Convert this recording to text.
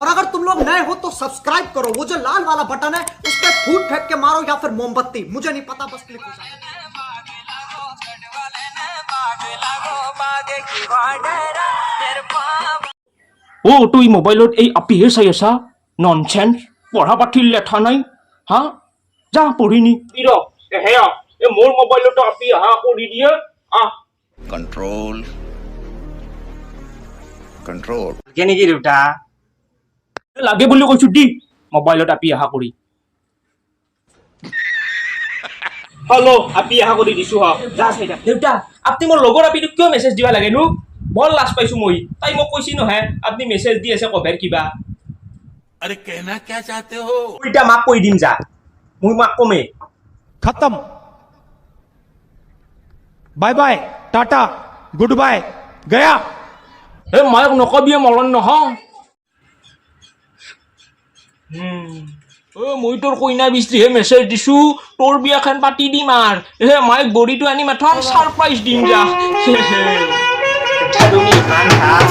और अगर तुम लोग नए हो तो सब्सक्राइब करो, वो जो लाल वाला बटन है उस पर फूट फेंक के मारो या फिर मोमबत्ती, मुझे नहीं पता, बस क्लिक हो जाए। ও তুই মোবাইলত এই আপিহে চাই আছা ননচেন্স পঢ়া পাতিৰ লেঠা নাই হা যা পঢ়িনি হেয়া এই মোৰ মোবাইলত আপি অহা কৰি দিয়ে control control কেনেকি দেউতা লাগে বুলি কৈছো দি মোবাইলত আপি অহা কৰি হেল্ল' আপি অহা কৰি দিছো হা যা চাইদা দেউতা আপুনি মোৰ লগৰ আপিটোক কিয় মেছেজ দিবা লাগে নো বৰ লাজ পাইছো মই তাই মোক কৈছি নহয় আপুনি মেছেজ দি আছে কভাৰ কিবা अरे कहना क्या चाहते हो এতিয়া মাক কৈ দিম যা মই মাক কমে खत्म bye bye tata goodbye गया এই মাক নকবিয়ে মৰণ নহয় মই তোৰ কইনা বিস্ত্ৰীহে মেছেজ দিছো তোৰ বিয়াখন পাতি দিম আৰু হে মাইক বডিটো আনি মাথা ছাৰপ্ৰাইজ দিম যা তুমি ইমান ভাল